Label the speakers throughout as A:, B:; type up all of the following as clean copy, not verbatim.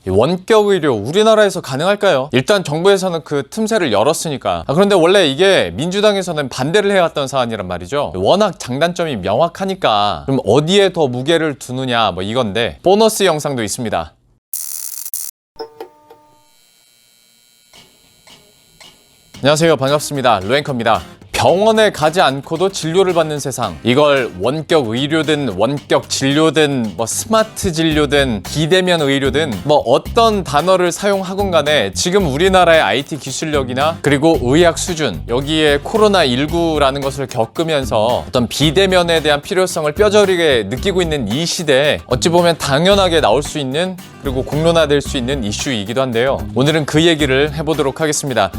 A: 원격 의료 우리나라에서 가능할까요? 일단 정부에서는 그 틈새를 열었으니까. 그런데 원래 이게 민주당에서는 반대를 해왔던 사안이란 말이죠. 워낙 장단점이 명확하니까 그럼 어디에 더 무게를 두느냐 뭐 이건데, 보너스 영상도 있습니다. 안녕하세요, 반갑습니다. 루앵커입니다. 병원에 가지 않고도 진료를 받는 세상, 이걸 원격 의료든 원격 진료든 뭐 스마트 진료든 비대면 의료든 뭐 어떤 단어를 사용하건 간에 지금 우리나라의 IT 기술력이나 그리고 의학 수준, 여기에 코로나19라는 것을 겪으면서 어떤 비대면에 대한 필요성을 뼈저리게 느끼고 있는 이 시대에 어찌 보면 당연하게 나올 수 있는, 그리고 공론화될 수 있는 이슈이기도 한데요. 오늘은 그 얘기를 해보도록 하겠습니다.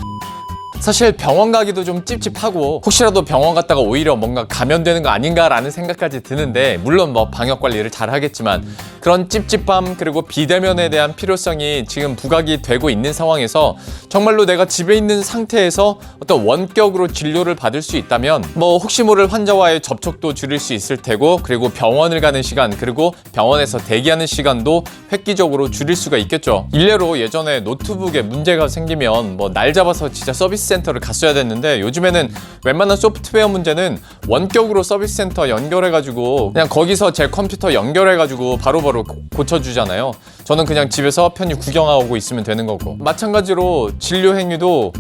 A: 사실 병원 가기도 좀 찝찝하고 혹시라도 병원 갔다가 오히려 뭔가 감염되는 거 아닌가라는 생각까지 드는데, 물론 뭐 방역 관리를 잘 하겠지만 그런 찝찝함 그리고 비대면에 대한 필요성이 지금 부각이 되고 있는 상황에서 정말로 내가 집에 있는 상태에서 어떤 원격으로 진료를 받을 수 있다면 뭐 혹시 모를 환자와의 접촉도 줄일 수 있을 테고, 그리고 병원을 가는 시간 그리고 병원에서 대기하는 시간도 획기적으로 줄일 수가 있겠죠. 일례로 예전에 노트북에 문제가 생기면 뭐 날 잡아서 진짜 서비스 센터를 갔어야 됐는데, 요즘에는 웬만한 소프트웨어 문제는 원격으로 서비스 센터 연결해가지고 그냥 거기서 제 컴퓨터 연결해가지고 바로바로 고쳐주잖아요. 저는 그냥 집에서 편히 구경하고 있으면 되는 거고, 마찬가지로 진료 행위도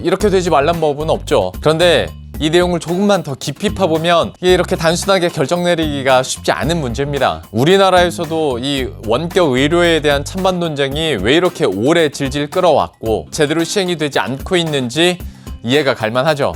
A: 이렇게 되지 말란 법은 없죠. 그런데 이 내용을 조금만 더 깊이 파보면 이게 이렇게 단순하게 결정 내리기가 쉽지 않은 문제입니다. 우리나라에서도 이 원격 의료에 대한 찬반 논쟁이 왜 이렇게 오래 질질 끌어왔고 제대로 시행이 되지 않고 있는지 이해가 갈 만하죠.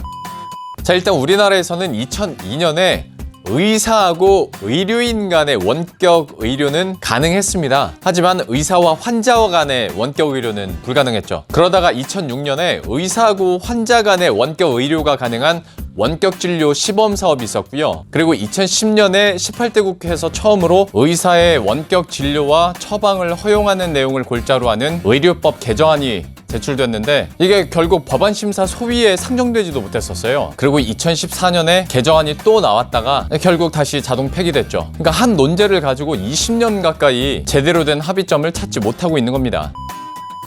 A: 자, 일단 우리나라에서는 2002년에 의사하고 의료인 간의 원격 의료는 가능했습니다. 하지만 의사와 환자와 간의 원격 의료는 불가능했죠. 그러다가 2006년에 의사하고 환자 간의 원격 의료가 가능한 원격 진료 시범 사업이 있었고요. 그리고 2010년에 18대 국회에서 처음으로 의사의 원격 진료와 처방을 허용하는 내용을 골자로 하는 의료법 개정안이 제출됐는데 이게 결국 법안 심사 소위에 상정되지도 못했었어요. 그리고 2014년에 개정안이 또 나왔다가 결국 다시 자동 폐기됐죠. 그러니까 한 논제를 가지고 20년 가까이 제대로 된 합의점을 찾지 못하고 있는 겁니다.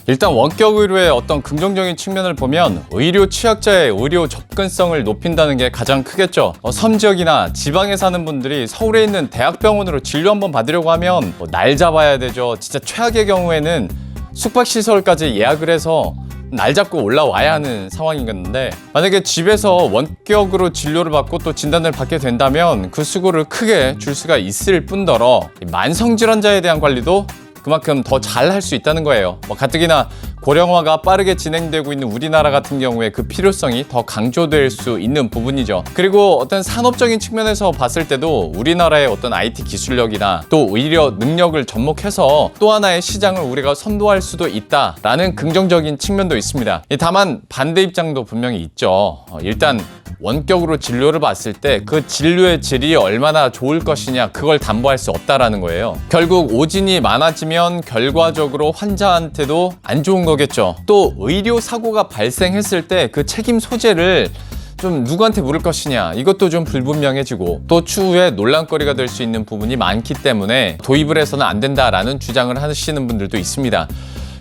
A: 일단 원격 의료의 어떤 긍정적인 측면을 보면 의료 취약자의 의료 접근성을 높인다는 게 가장 크겠죠. 섬 지역이나 지방에 사는 분들이 서울에 있는 대학병원으로 진료 한번 받으려고 하면 날 잡아야 되죠. 진짜 최악의 경우에는 숙박시설까지 예약을 해서 날 잡고 올라와야 하는 상황이겠는데, 만약에 집에서 원격으로 진료를 받고 또 진단을 받게 된다면 그 수고를 크게 줄 수가 있을 뿐더러 만성질환자에 대한 관리도 그만큼 더 잘 할 수 있다는 거예요. 가뜩이나 고령화가 빠르게 진행되고 있는 우리나라 같은 경우에 그 필요성이 더 강조될 수 있는 부분이죠. 그리고 어떤 산업적인 측면에서 봤을 때도 우리나라의 어떤 IT 기술력이나 또 의료 능력을 접목해서 또 하나의 시장을 우리가 선도할 수도 있다라는 긍정적인 측면도 있습니다. 다만 반대 입장도 분명히 있죠. 일단 원격으로 진료를 봤을 때 그 진료의 질이 얼마나 좋을 것이냐, 그걸 담보할 수 없다라는 거예요. 결국 오진이 많아지면 결과적으로 환자한테도 안 좋은 거겠죠. 또 의료 사고가 발생했을 때 그 책임 소재를 좀 누구한테 물을 것이냐, 이것도 좀 불분명해지고 또 추후에 논란거리가 될 수 있는 부분이 많기 때문에 도입을 해서는 안 된다라는 주장을 하시는 분들도 있습니다.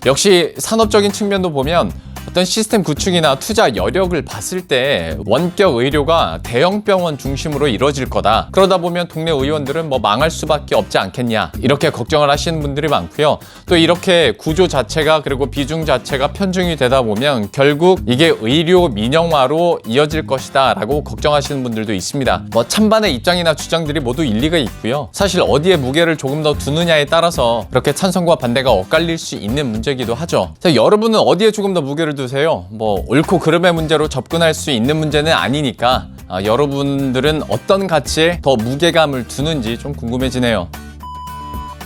A: 역시 산업적인 측면도 보면 어떤 시스템 구축이나 투자 여력을 봤을 때 원격 의료가 대형 병원 중심으로 이루어질 거다. 그러다 보면 동네 의원들은 뭐 망할 수밖에 없지 않겠냐, 이렇게 걱정을 하시는 분들이 많고요. 또 이렇게 구조 자체가 그리고 비중 자체가 편중이 되다 보면 결국 이게 의료 민영화로 이어질 것이다 라고 걱정하시는 분들도 있습니다. 찬반의 입장이나 주장들이 모두 일리가 있고요. 사실 어디에 무게를 조금 더 두느냐에 따라서 그렇게 찬성과 반대가 엇갈릴 수 있는 문제이기도 하죠. 자, 여러분은 어디에 조금 더 무게를 두세요? 옳고 그름의 문제로 접근할 수 있는 문제는 아니니까 여러분들은 어떤 가치에 더 무게감을 두는지 좀 궁금해지네요.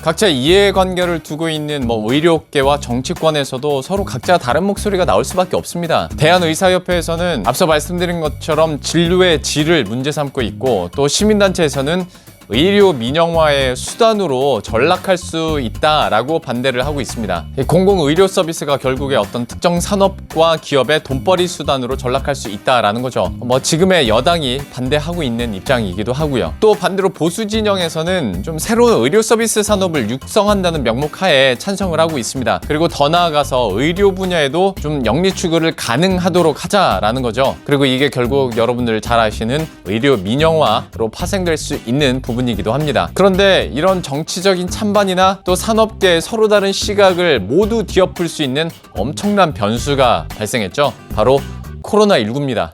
A: 각자 이해관계를 두고 있는 의료계와 정치권에서도 서로 각자 다른 목소리가 나올 수밖에 없습니다. 대한의사협회에서는 앞서 말씀드린 것처럼 진료의 질을 문제 삼고 있고, 또 시민단체에서는 의료 민영화의 수단으로 전락할 수 있다라고 반대를 하고 있습니다. 공공의료 서비스가 결국에 어떤 특정 산업과 기업의 돈벌이 수단으로 전락할 수 있다라는 거죠. 지금의 여당이 반대하고 있는 입장이기도 하고요. 또 반대로 보수 진영에서는 좀 새로운 의료 서비스 산업을 육성한다는 명목 하에 찬성을 하고 있습니다. 그리고 더 나아가서 의료 분야에도 좀 영리 추구를 가능하도록 하자라는 거죠. 그리고 이게 결국 여러분들 잘 아시는 의료 민영화로 파생될 수 있는 부분이기도 합니다. 그런데 이런 정치적인 찬반이나 또 산업계의 서로 다른 시각을 모두 뒤엎을 수 있는 엄청난 변수가 발생했죠. 바로 코로나19입니다.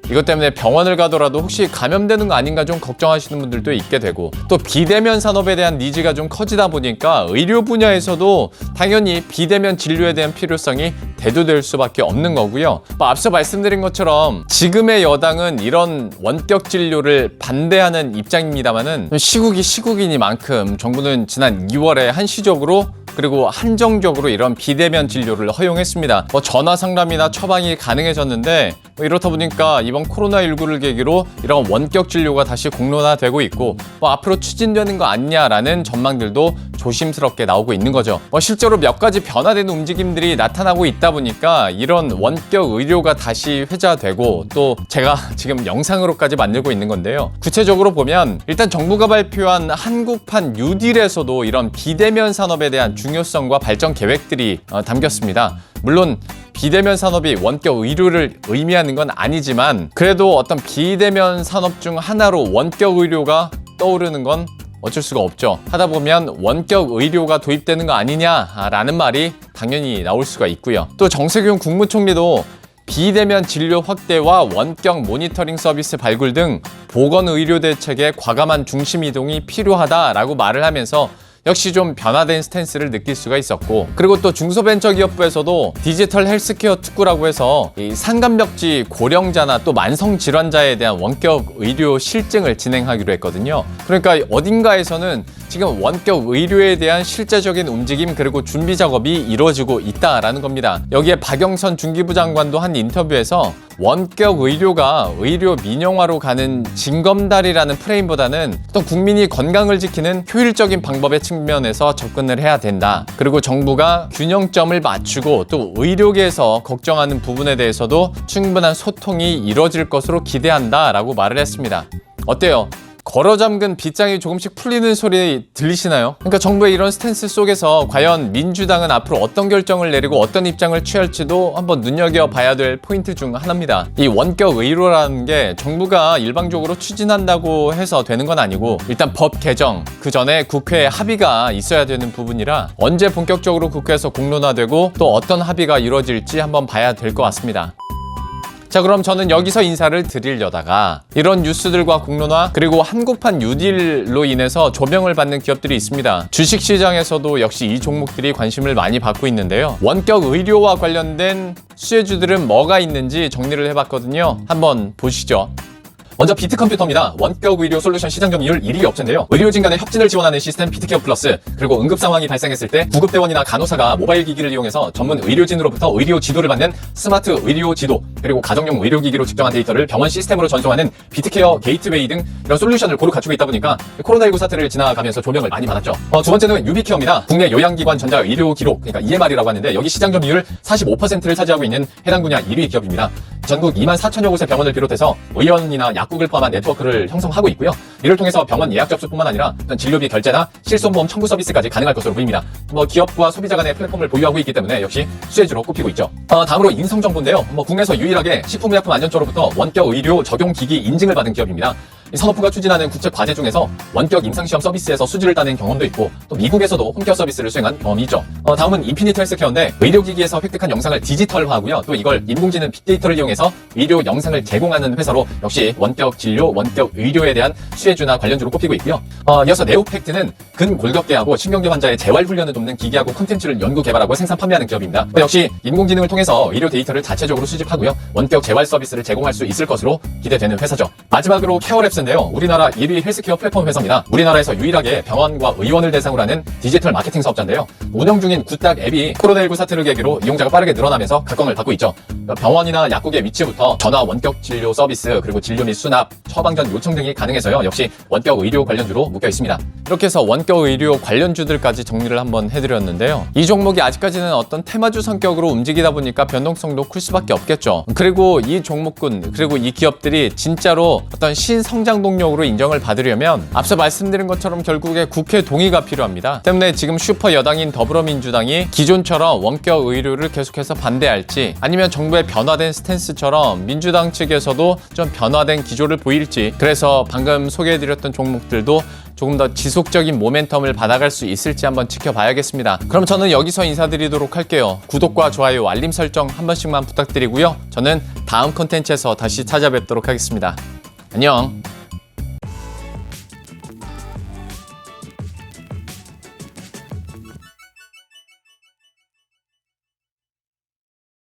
A: 이것 때문에 병원을 가더라도 혹시 감염되는 거 아닌가 좀 걱정하시는 분들도 있게 되고, 또 비대면 산업에 대한 니즈가 좀 커지다 보니까 의료 분야에서도 당연히 비대면 진료에 대한 필요성이 대두될 수밖에 없는 거고요. 앞서 말씀드린 것처럼 지금의 여당은 이런 원격 진료를 반대하는 입장입니다만은 시국이 시국이니만큼 정부는 지난 2월에 한시적으로 그리고 한정적으로 이런 비대면 진료를 허용했습니다. 전화 상담이나 처방이 가능해졌는데 이렇다 보니까 이번 코로나19를 계기로 이런 원격 진료가 다시 공론화되고 있고 앞으로 추진되는 거 아니냐라는 전망들도 조심스럽게 나오고 있는 거죠. 실제로 몇 가지 변화되는 움직임들이 나타나고 있다 보니까 이런 원격 의료가 다시 회자되고, 또 제가 지금 영상으로까지 만들고 있는 건데요. 구체적으로 보면 일단 정부가 발표한 한국판 뉴딜에서도 이런 비대면 산업에 대한 중요성과 발전 계획들이 담겼습니다. 물론 비대면 산업이 원격 의료를 의미하는 건 아니지만 그래도 어떤 비대면 산업 중 하나로 원격 의료가 떠오르는 건 어쩔 수가 없죠. 하다 보면 원격 의료가 도입되는 거 아니냐라는 말이 당연히 나올 수가 있고요. 또 정세균 국무총리도 비대면 진료 확대와 원격 모니터링 서비스 발굴 등 보건의료 대책의 과감한 중심 이동이 필요하다라고 말을 하면서 역시 좀 변화된 스탠스를 느낄 수가 있었고, 그리고 또 중소벤처기업부에서도 디지털 헬스케어 특구라고 해서 이 상간벽지 고령자나 또 만성질환자에 대한 원격 의료 실증을 진행하기로 했거든요. 그러니까 어딘가에서는 지금 원격 의료에 대한 실제적인 움직임 그리고 준비 작업이 이루어지고 있다라는 겁니다. 여기에 박영선 중기부 장관도 한 인터뷰에서 원격 의료가 의료 민영화로 가는 징검다리라는 프레임보다는 또 국민이 건강을 지키는 효율적인 방법의 측면에서 접근을 해야 된다. 그리고 정부가 균형점을 맞추고 또 의료계에서 걱정하는 부분에 대해서도 충분한 소통이 이루어질 것으로 기대한다라고 말을 했습니다. 어때요? 걸어 잠근 빗장이 조금씩 풀리는 소리 들리시나요? 그러니까 정부의 이런 스탠스 속에서 과연 민주당은 앞으로 어떤 결정을 내리고 어떤 입장을 취할지도 한번 눈여겨봐야 될 포인트 중 하나입니다. 이 원격 의료라는 게 정부가 일방적으로 추진한다고 해서 되는 건 아니고 일단 법 개정, 그 전에 국회에 합의가 있어야 되는 부분이라 언제 본격적으로 국회에서 공론화되고 또 어떤 합의가 이루어질지 한번 봐야 될 것 같습니다. 자, 그럼 저는 여기서 인사를 드리려다가 이런 뉴스들과 공론화 그리고 한국판 뉴딜로 인해서 조명을 받는 기업들이 있습니다. 주식시장에서도 역시 이 종목들이 관심을 많이 받고 있는데요. 원격 의료와 관련된 수혜주들은 뭐가 있는지 정리를 해봤거든요. 한번 보시죠. 먼저 비트컴퓨터입니다. 원격 의료 솔루션 시장 점유율 1위 업체인데요. 의료진 간의 협진을 지원하는 시스템 비트케어 플러스, 그리고 응급 상황이 발생했을 때 구급대원이나 간호사가 모바일 기기를 이용해서 전문 의료진으로부터 의료 지도를 받는 스마트 의료 지도, 그리고 가정용 의료기기로 측정한 데이터를 병원 시스템으로 전송하는 비트케어 게이트웨이 등 이런 솔루션을 고루 갖추고 있다 보니까 코로나19 사태를 지나가면서 조명을 많이 받았죠. 두 번째는 유비케어입니다. 국내 요양기관 전자 의료 기록, 그러니까 EMR이라고 하는데 여기 시장 점유율 45%를 차지하고 있는 해당 분야 1위 기업입니다. 전국 24,000여 곳의 병원을 비롯해서 의원이나 약국을 포함한 네트워크를 형성하고 있고요. 이를 통해서 병원 예약 접수뿐만 아니라 진료비 결제나 실손보험 청구 서비스까지 가능할 것으로 보입니다. 기업과 소비자 간의 플랫폼을 보유하고 있기 때문에 역시 수혜주로 꼽히고 있죠. 다음으로 인성정보인데요. 국내에서 유일하게 식품의약품안전처로부터 원격 의료 적용기기 인증을 받은 기업입니다. 산업부가 추진하는 국책 과제 중에서 원격 임상시험 서비스에서 수주를 따낸 경험도 있고, 또 미국에서도 홈케어 서비스를 수행한 경험이 있죠. 다음은 인피니트 헬스케어인데 의료기기에서 획득한 영상을 디지털화하고요. 또 이걸 인공지능 빅데이터를 이용해서 의료 영상을 제공하는 회사로 역시 원격 진료, 원격 의료에 대한 수혜주나 관련주로 꼽히고 있고요. 이어서 네오팩트는 근골격계하고 신경계 환자의 재활훈련을 돕는 기기하고 콘텐츠를 연구 개발하고 생산 판매하는 기업입니다. 역시 인공지능을 통해서 의료 데이터를 자체적으로 수집하고요. 원격 재활 서비스를 제공할 수 있을 것으로 기대되는 회사죠. 마지막으로 케어랩스 인데요. 우리나라 1위 헬스케어 플랫폼 회사입니다. 우리나라에서 유일하게 병원과 의원을 대상으로 하는 디지털 마케팅 사업자인데요. 운영 중인 굿닥 앱이 코로나19 사태를 계기로 이용자가 빠르게 늘어나면서 각광을 받고 있죠. 병원이나 약국의 위치부터 전화 원격 진료 서비스, 그리고 진료 및 수납, 처방 전 요청 등이 가능해서요. 역시 원격 의료 관련주로 묶여 있습니다. 이렇게 해서 원격 의료 관련주들까지 정리를 한번 해드렸는데요. 이 종목이 아직까지는 어떤 테마주 성격으로 움직이다 보니까 변동성도 클 수밖에 없겠죠. 그리고 이 종목군, 그리고 이 기업들이 진짜로 어떤 신성장 동력으로 인정을 받으려면 앞서 말씀드린 것처럼 결국에 국회 동의가 필요합니다. 때문에 지금 슈퍼 여당인 더불어민주당이 기존처럼 원격 의료를 계속해서 반대할지, 아니면 정부의 변화된 스탠스처럼 민주당 측에서도 좀 변화된 기조를 보일지, 그래서 방금 소개해드렸던 종목들도 조금 더 지속적인 모멘텀을 받아갈 수 있을지 한번 지켜봐야겠습니다. 그럼 저는 여기서 인사드리도록 할게요. 구독과 좋아요, 알림 설정 한 번씩만 부탁드리고요. 저는 다음 콘텐츠에서 다시 찾아뵙도록 하겠습니다. 안녕.